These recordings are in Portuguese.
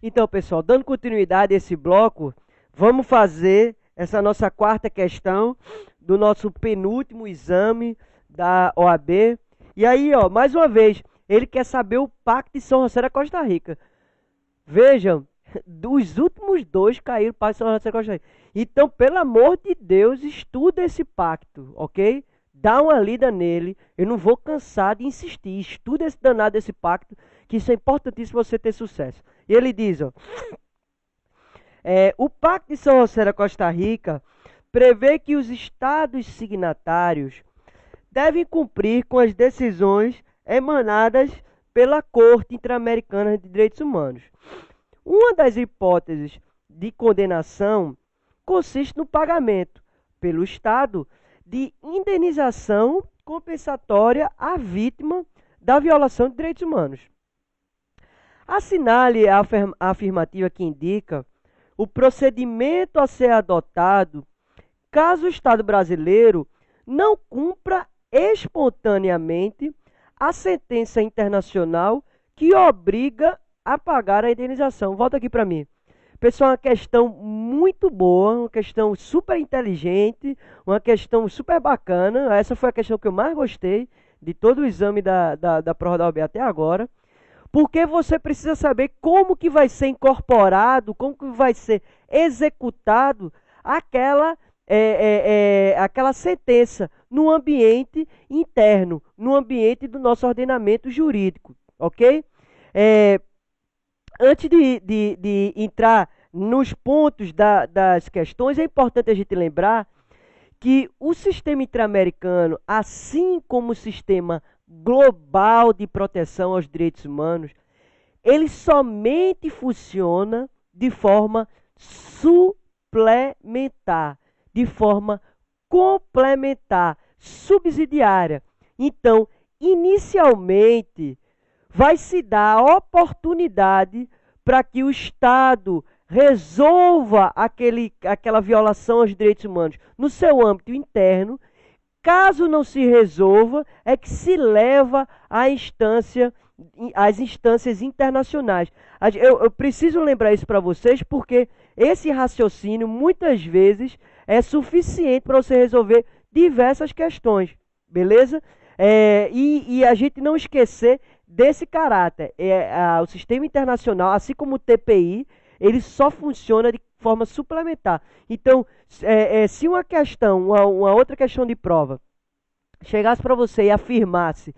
Então, pessoal, dando continuidade a esse bloco, vamos fazer essa nossa quarta questão do nosso penúltimo exame da OAB. E aí, ó, mais uma vez, ele quer saber o Pacto de São José da Costa Rica. Vejam, dos últimos dois caíram o Pacto de São José da Costa Rica. Então, pelo amor de Deus, estuda esse pacto, ok? Dá uma lida nele. Eu não vou cansar de insistir. Estuda esse danado desse pacto, que isso é importantíssimo para você ter sucesso. E ele diz, ó, o Pacto de São José da Costa Rica prevê que os estados signatários devem cumprir com as decisões emanadas pela Corte Interamericana de Direitos Humanos. Uma das hipóteses de condenação consiste no pagamento pelo Estado de indenização compensatória à vítima da violação de direitos humanos. Assinale a afirmativa que indica o procedimento a ser adotado caso o Estado brasileiro não cumpra espontaneamente a sentença internacional que obriga a pagar a indenização. Volta aqui para mim. Pessoal, uma questão muito boa, uma questão super inteligente, uma questão super bacana. Essa foi a questão que eu mais gostei de todo o exame da prova da OAB até agora. Porque você precisa saber como que vai ser incorporado, como que vai ser executado aquela sentença no ambiente interno, no ambiente do nosso ordenamento jurídico, ok? Antes de entrar nos pontos das questões, é importante a gente lembrar que o sistema interamericano, assim como o sistema global de proteção aos direitos humanos, ele somente funciona de forma suplementar, de forma complementar, subsidiária. Então, inicialmente, vai se dar a oportunidade para que o Estado resolva aquela violação aos direitos humanos no seu âmbito interno. Caso não se resolva, é que se leva às instâncias internacionais. Eu preciso lembrar isso para vocês, porque esse raciocínio, muitas vezes, é suficiente para você resolver diversas questões, beleza? E a gente não esquecer desse caráter. O sistema internacional, assim como o TPI, ele só funciona de forma suplementar. Então, se uma questão, uma outra questão de prova, chegasse para você e afirmasse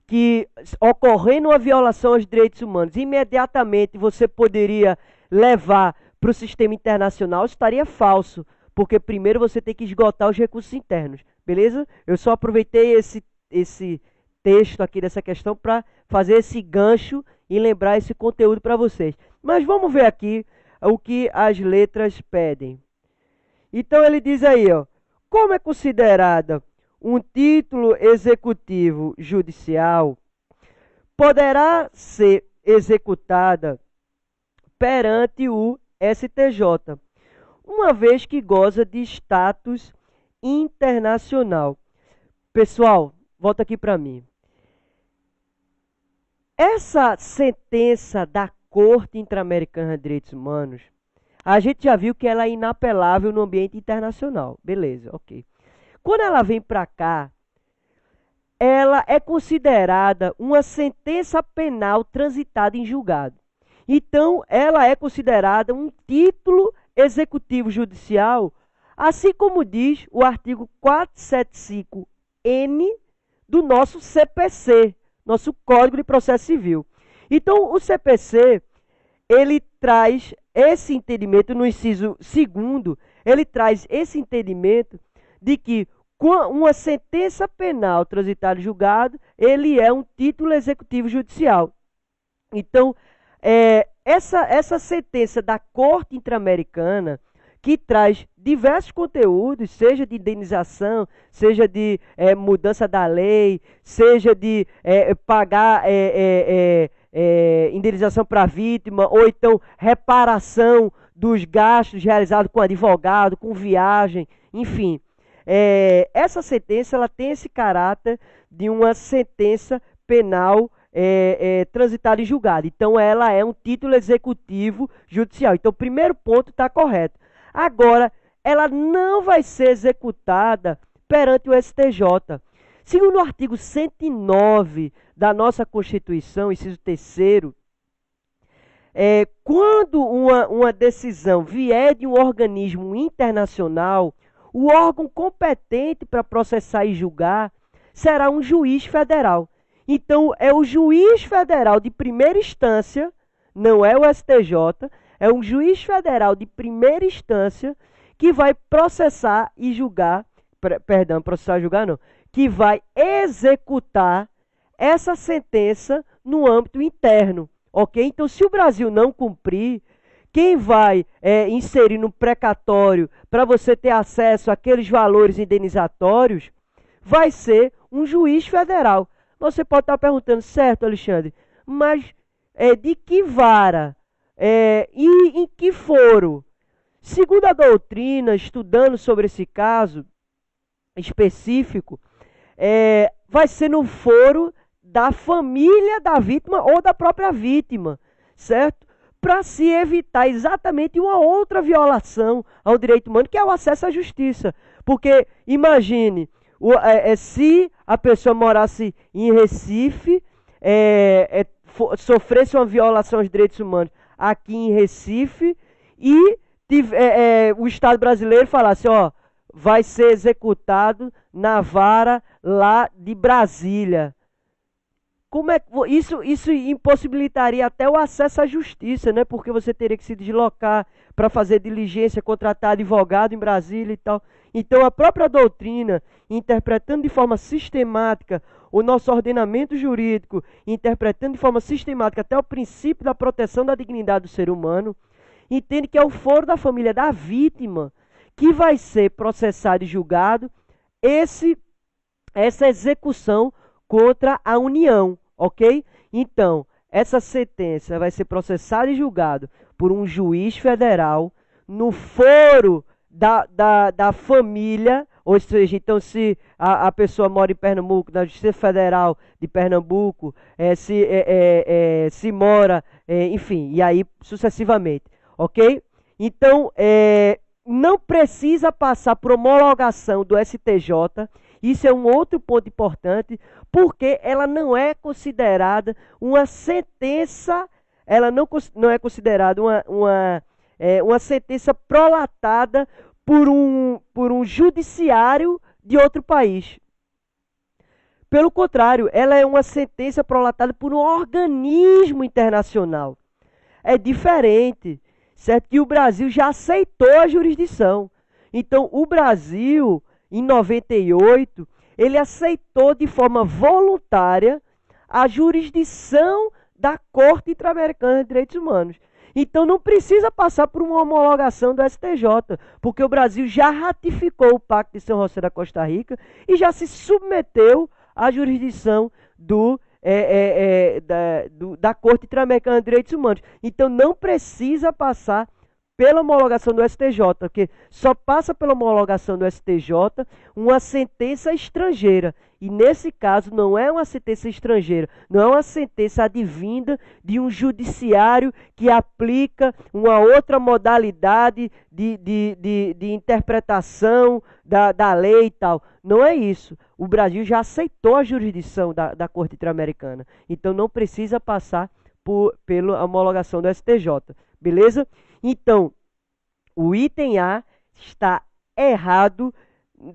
que, ocorrendo uma violação aos direitos humanos, imediatamente você poderia levar para o sistema internacional, isso estaria falso, porque primeiro você tem que esgotar os recursos internos, beleza? Eu só aproveitei esse texto aqui dessa questão para fazer esse gancho e lembrar esse conteúdo para vocês. Mas vamos ver aqui o que as letras pedem. Então ele diz aí, ó, como é considerada um título executivo judicial, poderá ser executada perante o STJ, uma vez que goza de status internacional. Pessoal, volta aqui para mim. Essa sentença da Corte Interamericana de Direitos Humanos, a gente já viu que ela é inapelável no ambiente internacional. Beleza, ok. Quando ela vem para cá, ela é considerada uma sentença penal transitada em julgado. Então, ela é considerada um título executivo judicial, assim como diz o artigo 475-N do nosso CPC, nosso Código de Processo Civil. Então, o CPC, ele traz esse entendimento, no inciso 2º, ele traz esse entendimento de que uma sentença penal transitada em julgado, ele é um título executivo judicial. Então, essa sentença da Corte Interamericana, que traz diversos conteúdos, seja de indenização, seja de mudança da lei, seja de pagar indenização para a vítima, ou então reparação dos gastos realizados com advogado, com viagem, enfim. Essa sentença ela tem esse caráter de uma sentença penal transitada em julgado. Então, ela é um título executivo judicial. Então, o primeiro ponto está correto. Agora, ela não vai ser executada perante o STJ. Segundo o artigo 109 da nossa Constituição, inciso 3º, quando uma decisão vier de um organismo internacional, o órgão competente para processar e julgar será um juiz federal. Então, é o juiz federal de primeira instância, não é o STJ, é um juiz federal de primeira instância que vai processar e julgar, processar e julgar não, que vai executar essa sentença no âmbito interno, ok? Então, se o Brasil não cumprir, quem vai inserir no precatório para você ter acesso àqueles valores indenizatórios vai ser um juiz federal. Você pode estar perguntando, certo, Alexandre, mas de que vara e em que foro? Segundo a doutrina, estudando sobre esse caso específico, vai ser no foro da família da vítima ou da própria vítima, certo? Para se evitar exatamente uma outra violação ao direito humano, que é o acesso à justiça. Porque, imagine, se a pessoa morasse em Recife, sofresse uma violação aos direitos humanos aqui em Recife e o Estado brasileiro falasse, ó, vai ser executado na vara lá de Brasília. Como é que isso impossibilitaria até o acesso à justiça, né? Porque você teria que se deslocar para fazer diligência, contratar advogado em Brasília e tal. Então, a própria doutrina, interpretando de forma sistemática o nosso ordenamento jurídico, interpretando de forma sistemática até o princípio da proteção da dignidade do ser humano, entende que é o foro da família da vítima que vai ser processado e julgado essa execução contra a União, ok? Então, essa sentença vai ser processada e julgada por um juiz federal no foro da família, ou seja, então se a pessoa mora em Pernambuco, na Justiça Federal de Pernambuco, se mora, enfim, e aí sucessivamente, ok? Então, não precisa passar por homologação do STJ. Isso é um outro ponto importante, porque ela não é considerada uma sentença, ela não é considerada uma sentença prolatada por um judiciário de outro país. Pelo contrário, ela é uma sentença prolatada por um organismo internacional. É diferente, certo? Que o Brasil já aceitou a jurisdição. Então, o Brasil, em 98, ele aceitou de forma voluntária a jurisdição da Corte Interamericana de Direitos Humanos. Então não precisa passar por uma homologação do STJ, porque o Brasil já ratificou o Pacto de São José da Costa Rica e já se submeteu à jurisdição da Corte Interamericana de Direitos Humanos. Então não precisa passar pela homologação do STJ, porque só passa pela homologação do STJ uma sentença estrangeira. E nesse caso não é uma sentença estrangeira, não é uma sentença advinda de um judiciário que aplica uma outra modalidade de interpretação da lei e tal. Não é isso. O Brasil já aceitou a jurisdição da Corte Interamericana. Então não precisa passar pela homologação do STJ. Beleza? Então, o item A está errado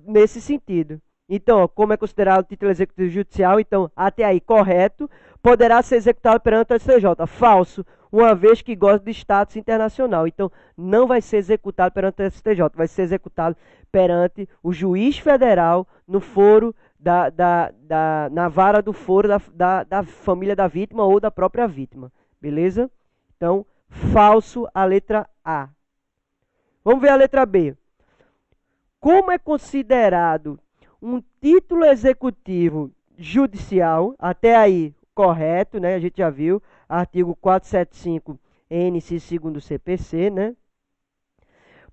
nesse sentido. Então, como é considerado o título executivo judicial, então, até aí, correto, poderá ser executado perante o STJ. Falso, uma vez que goza de status internacional. Então, não vai ser executado perante o STJ, vai ser executado perante o juiz federal no foro na vara do foro da família da vítima ou da própria vítima. Beleza? Então, falso a letra A. Vamos ver a letra B. Como é considerado um título executivo judicial, até aí correto, né? A gente já viu, artigo 475-N, segundo CPC, né?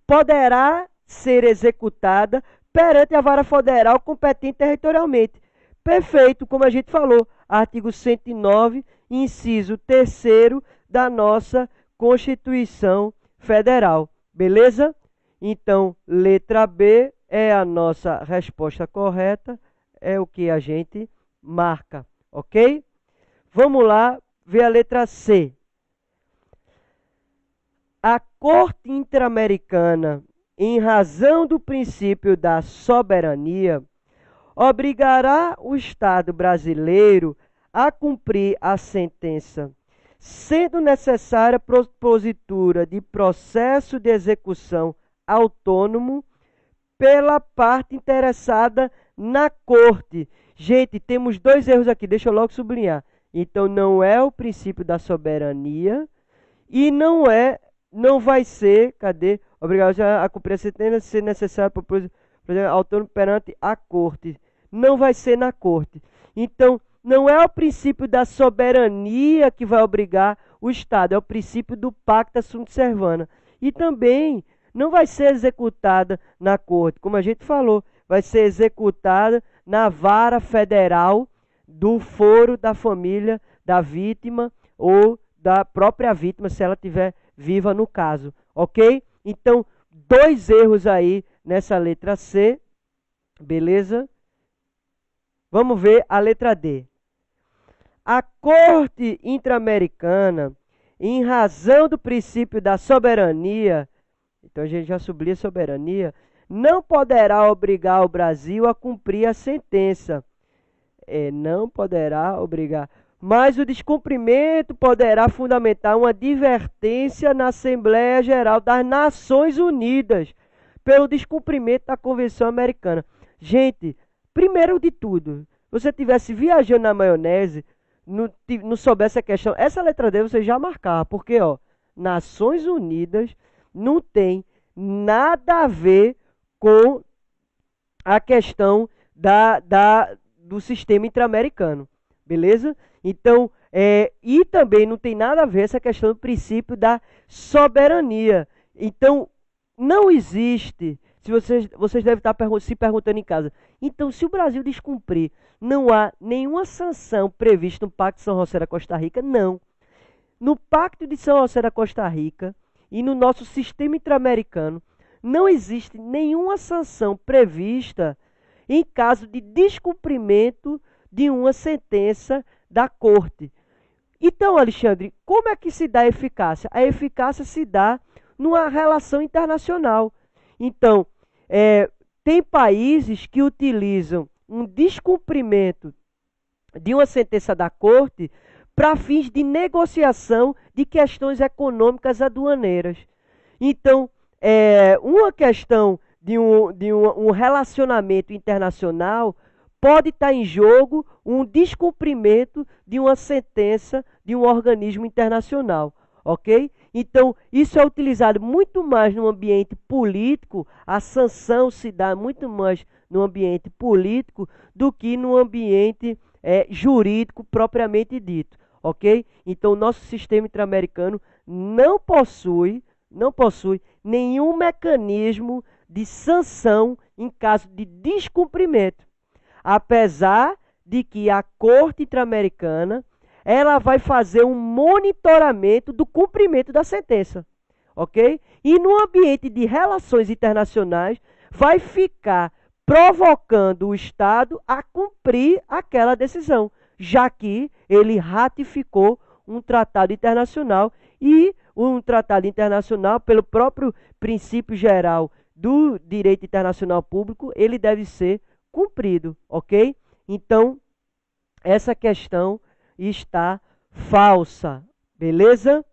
Poderá ser executada perante a vara federal competente territorialmente. Perfeito, como a gente falou. artigo 109, inciso 3º da nossa Constituição Federal. Beleza? Então, letra B é a nossa resposta correta, é o que a gente marca, ok? Vamos lá ver a letra C. A Corte Interamericana, em razão do princípio da soberania, obrigará o Estado brasileiro a cumprir a sentença, sendo necessária a propositura de processo de execução autônomo pela parte interessada na Corte. Gente, temos 2 erros aqui, deixa eu logo sublinhar. Então, não é o princípio da soberania e não vai ser, obrigado a cumprir a sentença, se necessário para o autônomo perante a Corte. Não vai ser na Corte. Então, não é o princípio da soberania que vai obrigar o Estado, é o princípio do pacta sunt servanda. E também não vai ser executada na Corte, como a gente falou, vai ser executada na vara federal do foro da família da vítima ou da própria vítima, se ela estiver viva no caso, ok? Então, 2 erros aí nessa letra C, beleza? Vamos ver a letra D. A Corte Interamericana, em razão do princípio da soberania, então a gente já sublinha soberania, não poderá obrigar o Brasil a cumprir a sentença. Não poderá obrigar. Mas o descumprimento poderá fundamentar uma advertência na Assembleia Geral das Nações Unidas pelo descumprimento da Convenção Americana. Gente, primeiro de tudo, se você estivesse viajando na maionese, não soubesse a questão, essa letra D você já marcava, porque Nações Unidas não tem nada a ver com a questão do sistema interamericano, beleza? Então, e também não tem nada a ver essa questão do princípio da soberania. Então, não existe, se vocês devem estar se perguntando em casa, então se o Brasil descumprir, não há nenhuma sanção prevista no Pacto de São José da Costa Rica? Não. No Pacto de São José da Costa Rica e no nosso sistema interamericano, não existe nenhuma sanção prevista em caso de descumprimento de uma sentença da Corte. Então, Alexandre, como é que se dá a eficácia? A eficácia se dá numa relação internacional. Então, tem países que utilizam um descumprimento de uma sentença da Corte para fins de negociação de questões econômicas aduaneiras. Então, uma questão de um relacionamento internacional pode estar em jogo um descumprimento de uma sentença de um organismo internacional, ok? Então, isso é utilizado muito mais no ambiente político, a sanção se dá muito mais no ambiente político do que no ambiente jurídico propriamente dito, ok? Então, o nosso sistema interamericano não possui nenhum mecanismo de sanção em caso de descumprimento. Apesar de que a Corte Interamericana ela vai fazer um monitoramento do cumprimento da sentença, ok? E no ambiente de relações internacionais vai ficar provocando o Estado a cumprir aquela decisão, já que ele ratificou um tratado internacional e um tratado internacional, pelo próprio princípio geral do direito internacional público, ele deve ser cumprido, ok? Então, essa questão está falsa, beleza?